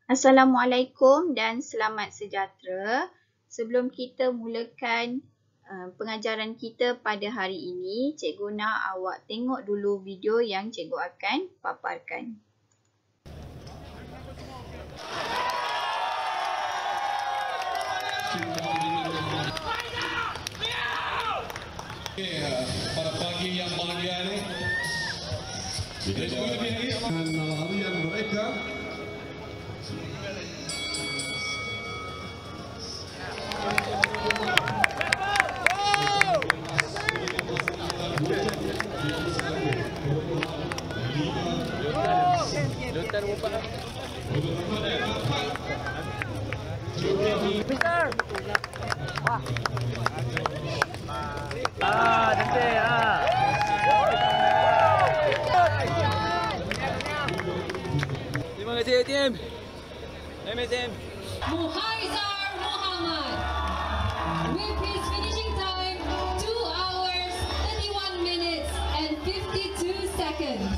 Assalamualaikum dan selamat sejahtera. Sebelum kita mulakan pengajaran kita pada hari ini, cikgu nak awak tengok dulu video yang cikgu akan paparkan. Pada pagi yang bahagia ini, dengan larian mereka. Terima kasih tim. MSM. Muhaizar Muhammad with his finishing time 2 hours 31 minutes and 52 seconds.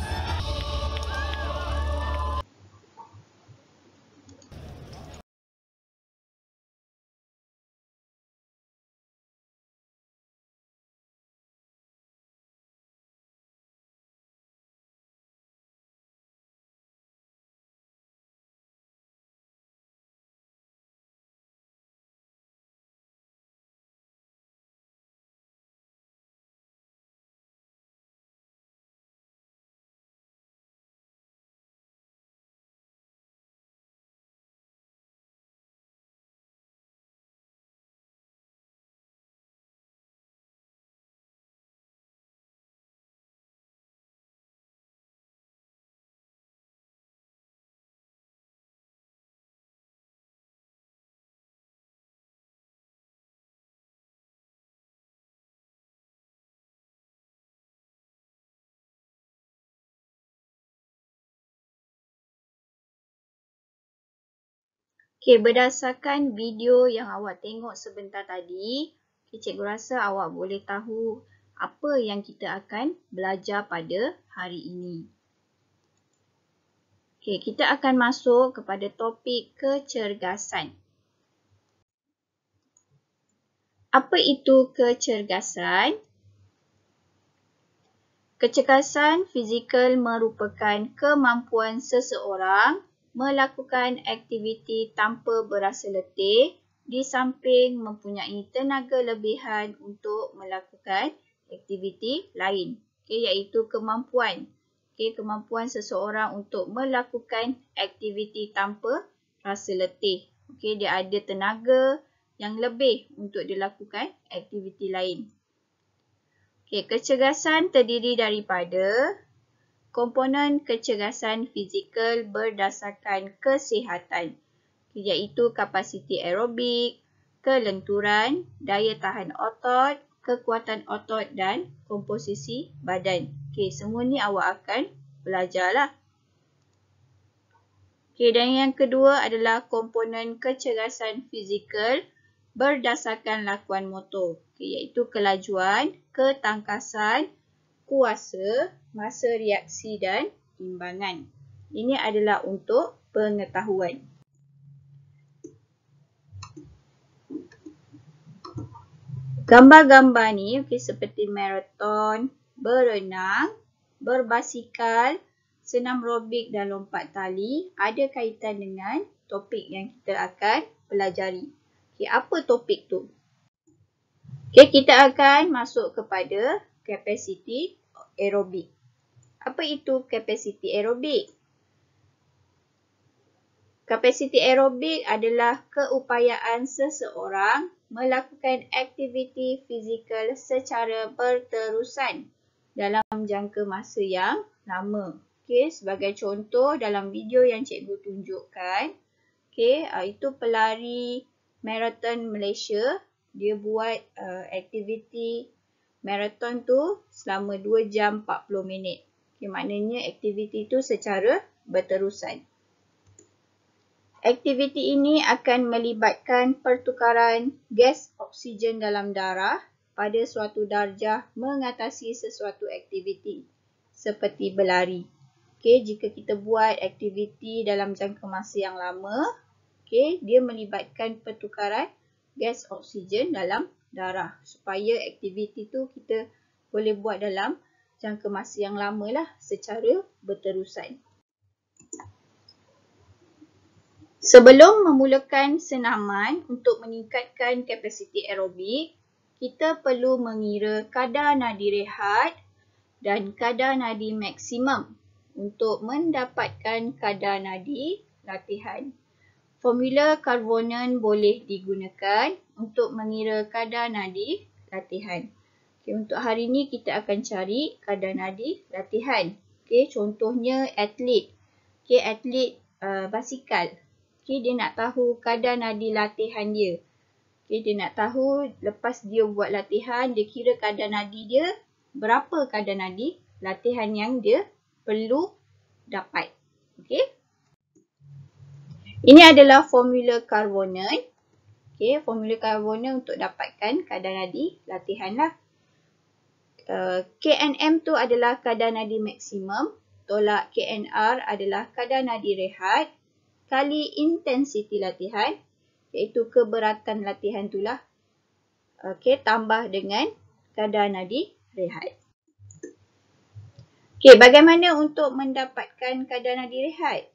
Okey, berdasarkan video yang awak tengok sebentar tadi, cikgu rasa awak boleh tahu apa yang kita akan belajar pada hari ini. Okey, kita akan masuk kepada topik kecergasan. Apa itu kecergasan? Kecergasan fizikal merupakan kemampuan seseorang melakukan aktiviti tanpa berasa letih di samping mempunyai tenaga lebihan untuk melakukan aktiviti lain. Okay, iaitu kemampuan. Okay, kemampuan seseorang untuk melakukan aktiviti tanpa rasa letih. Okay, dia ada tenaga yang lebih untuk dilakukan aktiviti lain. Okay, kecergasan terdiri daripada komponen kecergasan fizikal berdasarkan kesihatan, iaitu kapasiti aerobik, kelenturan, daya tahan otot, kekuatan otot dan komposisi badan. Okay, semua ni awak akan belajarlah. Okay, dan yang kedua adalah komponen kecergasan fizikal berdasarkan lakuan motor, iaitu kelajuan, ketangkasan, kuasa, masa reaksi dan timbangan. Ini adalah untuk pengetahuan. Gambar-gambar ni seperti maraton, berenang, berbasikal, senam aerobik dan lompat tali ada kaitan dengan topik yang kita akan pelajari. Apa topik tu? Kita akan masuk kepada kapasiti aerobik. Apa itu kapasiti aerobik? Kapasiti aerobik adalah keupayaan seseorang melakukan aktiviti fizikal secara berterusan dalam jangka masa yang lama. Sebagai contoh dalam video yang cikgu tunjukkan, itu pelari maraton Malaysia, dia buat aktiviti maraton tu selama 2 jam 40 minit. Maknanya aktiviti tu secara berterusan. Aktiviti ini akan melibatkan pertukaran gas oksigen dalam darah pada suatu darjah mengatasi sesuatu aktiviti seperti berlari. Okey, jika kita buat aktiviti dalam jangka masa yang lama, okey, dia melibatkan pertukaran gas oksigen dalam darah. Supaya aktiviti tu kita boleh buat dalam jangka masa yang lama lah secara berterusan. Sebelum memulakan senaman untuk meningkatkan kapasiti aerobik, kita perlu mengira kadar nadi rehat dan kadar nadi maksimum untuk mendapatkan kadar nadi latihan. Formula Karvonen boleh digunakan untuk mengira kadar nadi latihan. Okay, untuk hari ini kita akan cari kadar nadi latihan. Okay, contohnya atlet. Okay, atlet basikal. Okay, dia nak tahu kadar nadi latihan dia. Okay, dia nak tahu lepas dia buat latihan, dia kira kadar nadi dia, berapa kadar nadi latihan yang dia perlu dapat. Okay. Ini adalah formula Karvonen. Okay, formula Karvonen untuk dapatkan kadar nadi latihan lah. KNM tu adalah kadar nadi maksimum, tolak KNR adalah kadar nadi rehat, kali intensiti latihan, iaitu keberatan latihan itulah. Okay, tambah dengan kadar nadi rehat. Okay, bagaimana untuk mendapatkan kadar nadi rehat?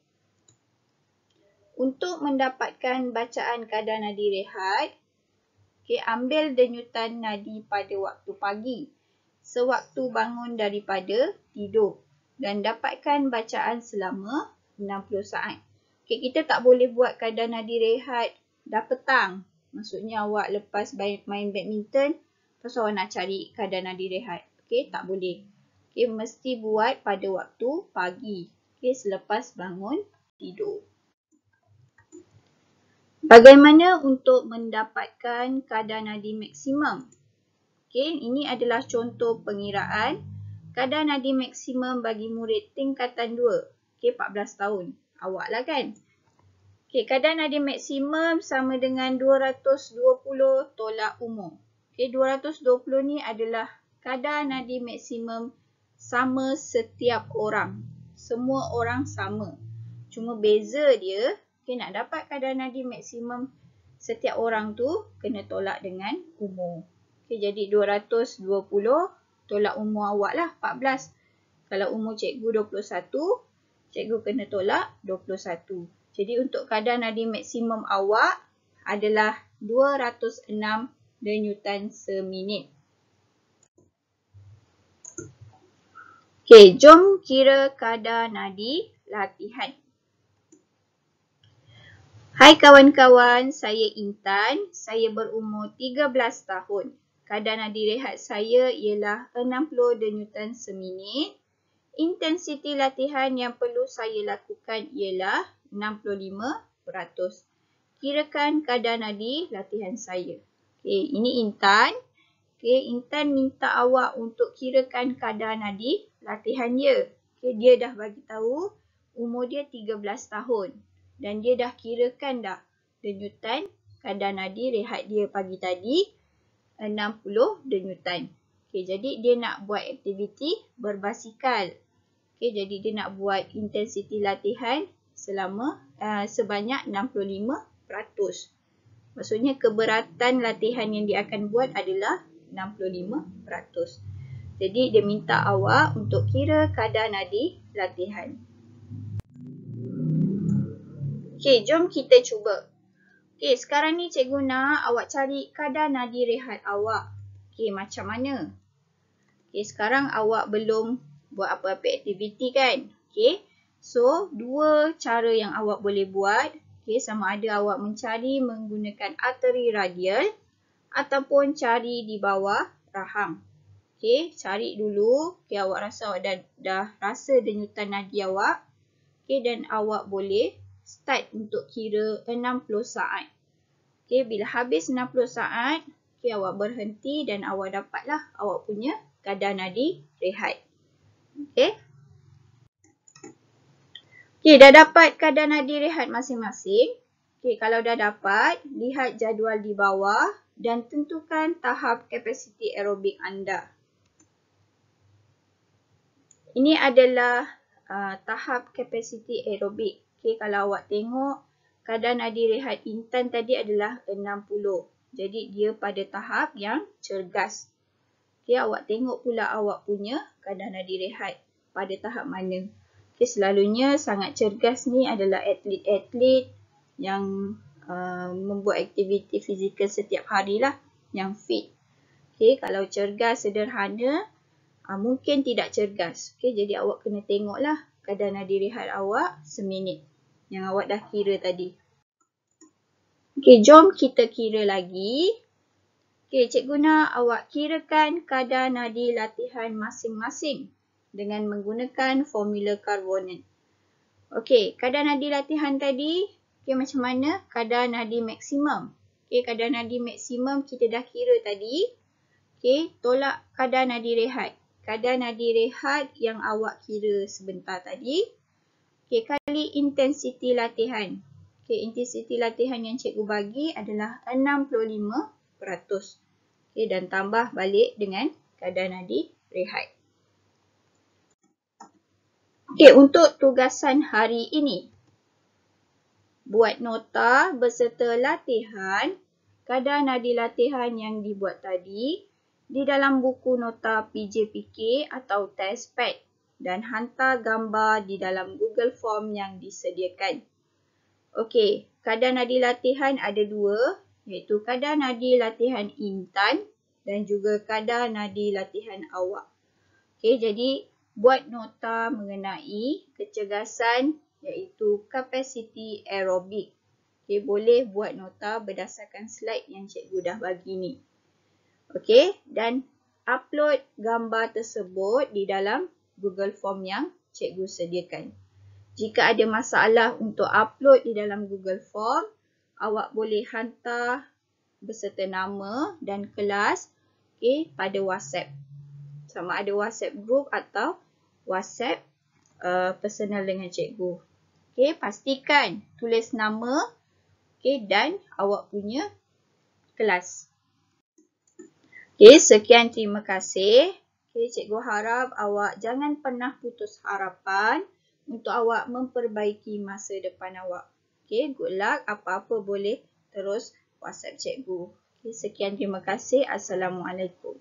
Untuk mendapatkan bacaan kadar nadi rehat, okay, ambil denyutan nadi pada waktu pagi, sewaktu bangun daripada tidur dan dapatkan bacaan selama 60 saat. Okay, kita tak boleh buat kadar nadi rehat dah petang. Maksudnya awak lepas main badminton, lepas awak nak cari kadar nadi rehat. Okay, tak boleh. Okay, mesti buat pada waktu pagi. Okay, selepas bangun tidur. Bagaimana untuk mendapatkan kadar nadi maksimum? Okay, ini adalah contoh pengiraan kadar nadi maksimum bagi murid tingkatan 2. Okay, 14 tahun. Awak lah kan? Okay, kadar nadi maksimum sama dengan 220 tolak umur. Okay, 220 ni adalah kadar nadi maksimum sama setiap orang. Semua orang sama. Cuma beza dia, okay, nak dapat kadar nadi maksimum setiap orang tu kena tolak dengan umur. Okay, jadi 220 tolak umur awak lah 14. Kalau umur cikgu 21, cikgu kena tolak 21. Jadi untuk kadar nadi maksimum awak adalah 206 denyutan seminit. Okay, jom kira kadar nadi latihan. Hai kawan-kawan, saya Intan. Saya berumur 13 tahun. Kadar nadi rehat saya ialah 60 denyutan seminit. Intensiti latihan yang perlu saya lakukan ialah 65%. Kirakan kadar nadi latihan saya. Okay, ini Intan. Okay, Intan minta awak untuk kirakan kadar nadi latihan dia. Okay, dia dah bagi tahu umur dia 13 tahun. Dan dia dah kirakan dah denyutan kadar nadi rehat dia pagi tadi 60 denyutan. Okay, jadi dia nak buat aktiviti berbasikal. Okay, jadi dia nak buat intensiti latihan selama sebanyak 65%. Maksudnya keberatan latihan yang dia akan buat adalah 65%. Jadi dia minta awak untuk kira kadar nadi latihan. Okay, jom kita cuba. Okay, sekarang ni cikgu nak awak cari kadar nadi rehat awak. Okay, macam mana? Okay, sekarang awak belum buat apa-apa aktiviti kan? Okay, so dua cara yang awak boleh buat. Okay, sama ada awak mencari menggunakan arteri radial ataupun cari di bawah rahang. Okay, cari dulu. Okay, awak rasa awak dah rasa denyutan nadi awak. Okay, dan awak boleh start untuk kira 60 saat. Okay, bila habis 60 saat, okay, awak berhenti dan awak dapatlah awak punya kadar nadi rehat. Okay. Okay, dah dapat kadar nadi rehat masing-masing. Okay, kalau dah dapat, lihat jadual di bawah dan tentukan tahap kapasiti aerobik anda. Ini adalah tahap kapasiti aerobik. Okay, kalau awak tengok kadar nadi rehat Intan tadi adalah 60. Jadi dia pada tahap yang cergas. Okay, awak tengok pula awak punya kadar nadi rehat pada tahap mana. Okay, selalunya sangat cergas ni adalah atlet-atlet yang membuat aktiviti fizikal setiap hari lah, yang fit. Okay, kalau cergas sederhana, mungkin tidak cergas. Okay, jadi awak kena tengoklah kadar nadi rehat awak seminit yang awak dah kira tadi. Okay, jom kita kira lagi. Okay, cikgu nak awak kirakan kadar nadi latihan masing-masing dengan menggunakan formula karbonat. Okay, kadar nadi latihan tadi, okay, macam mana? Kadar nadi maksimum. Okay, kadar nadi maksimum kita dah kira tadi. Okay, tolak kadar nadi rehat. Kadar nadi rehat yang awak kira sebentar tadi. Okay, kali intensiti latihan. Okay, intensiti latihan yang cikgu bagi adalah 65%. Okay, dan tambah balik dengan kadar nadi rehat. Okay, untuk tugasan hari ini. Buat nota beserta latihan, kadar nadi latihan yang dibuat tadi di dalam buku nota PJPK atau test pad dan hantar gambar di dalam Google Form yang disediakan. Okey, kadar nadi latihan ada dua, iaitu kadar nadi latihan Intan dan juga kadar nadi latihan awak. Okey, jadi buat nota mengenai kecergasan iaitu kapasiti aerobik. Okey, boleh buat nota berdasarkan slide yang cikgu dah bagi ni. Okey, dan upload gambar tersebut di dalam Google Form yang cikgu sediakan. Jika ada masalah untuk upload di dalam Google Form, awak boleh hantar beserta nama dan kelas, okay, pada WhatsApp. Sama ada WhatsApp group atau WhatsApp personal dengan cikgu. Okay, pastikan tulis nama, okay, dan awak punya kelas. Okay, sekian, terima kasih. Okay, cikgu harap awak jangan pernah putus harapan untuk awak memperbaiki masa depan awak. Okay, good luck. Apa-apa boleh terus WhatsApp cikgu. Okay, sekian, terima kasih. Assalamualaikum.